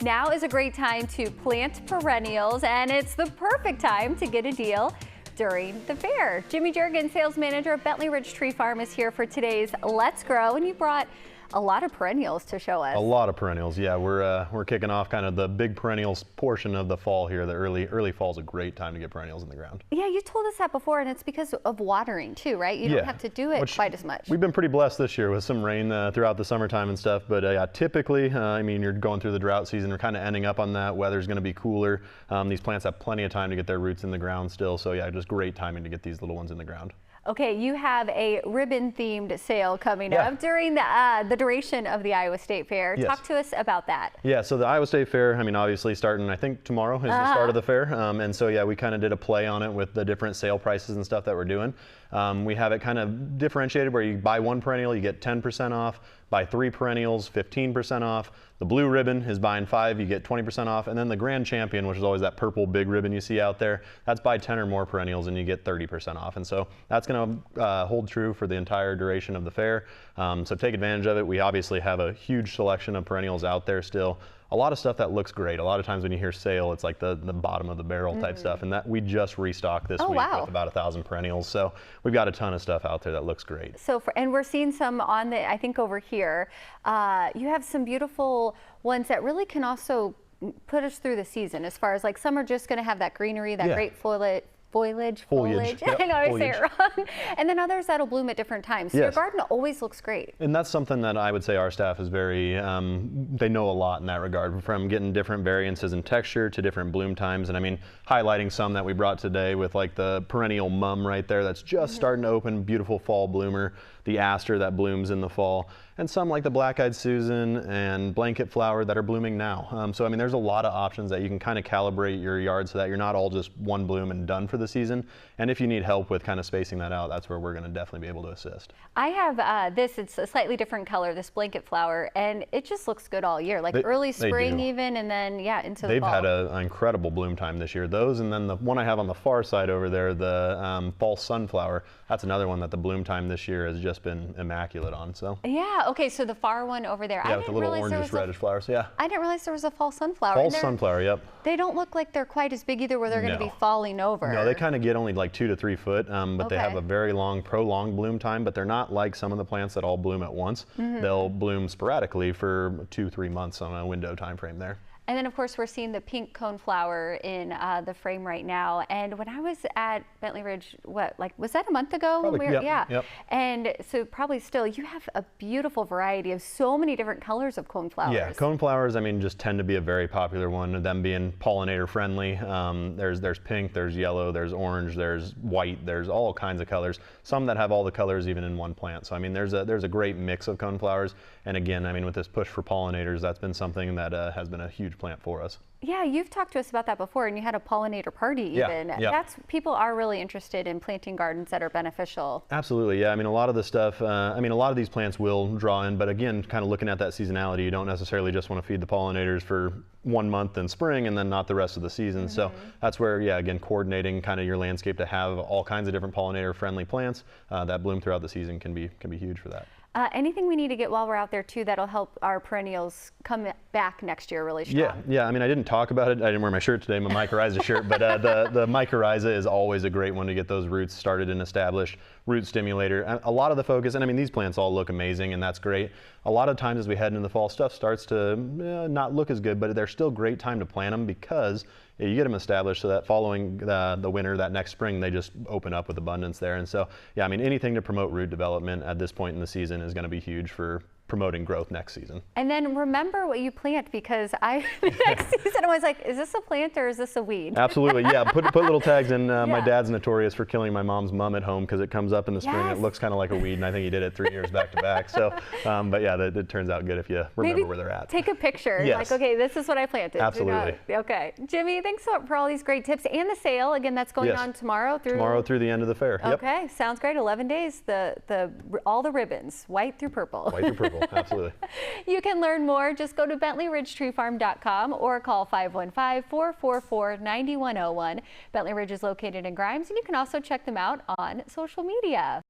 Now is a great time to plant perennials, and it's the perfect time to get a deal during the fair. Jimmy Juergens, sales manager of Bentley Ridge Tree Farm, is here for today's Let's Grow, and you brought a lot of perennials to show us. A lot of perennials, yeah. We're kicking off kind of the big perennials portion of the fall here. The early fall is a great time to get perennials in the ground. Yeah, you told us that before, and it's because of watering too, right? You don't have to do it quite as much. We've been pretty blessed this year with some rain throughout the summertime and stuff, but yeah, typically, I mean, you're going through the drought season. We're kind of ending up on that. Weather's going to be cooler. These plants have plenty of time to get their roots in the ground still, so yeah, just great timing to get these little ones in the ground. Okay, you have a ribbon-themed sale coming up during the duration of the Iowa State Fair. Yes. Talk to us about that. Yeah, so the Iowa State Fair, I mean, obviously starting, I think tomorrow is the start of the fair. And so, yeah, we kind of did a play on it with the different sale prices and stuff that we're doing. We have it kind of differentiated where you buy one perennial, you get 10% off. Buy 3 perennials, 15% off. The blue ribbon is buying 5, you get 20% off. And then the grand champion, which is always that purple big ribbon you see out there, that's buy 10 or more perennials and you get 30% off. And so that's going to hold true for the entire duration of the fair. So take advantage of it. We obviously have a huge selection of perennials out there still. A lot of stuff that looks great. A lot of times when you hear sale, it's like the bottom of the barrel type stuff, and that we just restocked this week with about 1,000 perennials. So we've got a ton of stuff out there that looks great. So, and we're seeing some on the, I think over here, you have some beautiful ones that really can also put us through the season. As far as like some are just going to have that greenery, that great foliage. Yep, I know I say it wrong. And then others that'll bloom at different times. So your garden always looks great. And that's something that I would say our staff is very, they know a lot in that regard, from getting different variances in texture to different bloom times. And I mean, highlighting some that we brought today with like the perennial mum right there that's just starting to open, beautiful fall bloomer, the aster that blooms in the fall, and some like the black-eyed Susan and blanket flower that are blooming now. So I mean, there's a lot of options that you can kind of calibrate your yard so that you're not all just one bloom and done for the season. And if you need help with kind of spacing that out, that's where we're going to definitely be able to assist. I have this, it's a slightly different color, this blanket flower, and it just looks good all year, like early spring even, and then into the fall. They've had an incredible bloom time this year. Those, and then the one I have on the far side over there, the false sunflower, that's another one that the bloom time this year has just been immaculate on. So yeah, okay, so the far one over there. Yeah, with the little orangish reddish flowers, yeah. I didn't realize there was a false sunflower. False sunflower, yep. They don't look like they're quite as big either where they're going to be falling over. No, they kind of get only like 2 to 3 foot, but they have a very long, prolonged bloom time, but they're not like some of the plants that all bloom at once. They'll bloom sporadically for 2-3 months on a window time frame there. And then, of course, we're seeing the pink coneflower in the frame right now. And when I was at Bentley Ridge, was that a month ago? Probably, yep. And so probably still, you have a beautiful variety of so many different colors of coneflowers. Yeah, coneflowers, I mean, just tend to be a very popular one, them being pollinator friendly. There's pink, there's yellow, there's orange, there's white, there's all kinds of colors. Some that have all the colors even in one plant. So, I mean, there's a great mix of coneflowers. And again, I mean, with this push for pollinators, that's been something that has been a huge plant for us. Yeah, you've talked to us about that before, and you had a pollinator party even. People are really interested in planting gardens that are beneficial. Absolutely, yeah. I mean, a lot of the stuff, I mean, a lot of these plants will draw in, but again, kind of looking at that seasonality, you don't necessarily just want to feed the pollinators for 1 month in spring and then not the rest of the season. So that's where, yeah, again, coordinating kind of your landscape to have all kinds of different pollinator-friendly plants that bloom throughout the season can be huge for that. Anything we need to get while we're out there too that'll help our perennials come back next year really strong? Yeah. I mean, I didn't talk about it. I didn't wear my shirt today, my mycorrhiza shirt, but the mycorrhiza is always a great one to get those roots started and established. Root stimulator. A lot of the focus, and I mean, these plants all look amazing, and that's great. A lot of times as we head into the fall, stuff starts to not look as good, but they're still great time to plant them because you get them established so that following the winter, that next spring, they just open up with abundance there. And so, yeah, I mean, anything to promote root development at this point in the season is going to be huge for promoting growth next season. And then remember what you plant, because next season I was like, is this a plant or is this a weed? Absolutely, yeah. Put little tags in. My dad's notorious for killing my mom's mum at home because it comes up in the spring. It looks kind of like a weed, and I think he did it 3 years back to back. So, but yeah, it turns out good if you remember where they're at. Take a picture. Like, okay, this is what I planted. Absolutely. Okay, Jimmy, thanks for all these great tips and the sale. Again, that's going on tomorrow through the end of the fair. Okay, sounds great. 11 days. All the ribbons, white through purple. White through purple. Absolutely. You can learn more. Just go to BentleyRidgeTreeFarm.com or call 515-444-9101. Bentley Ridge is located in Grimes, and you can also check them out on social media.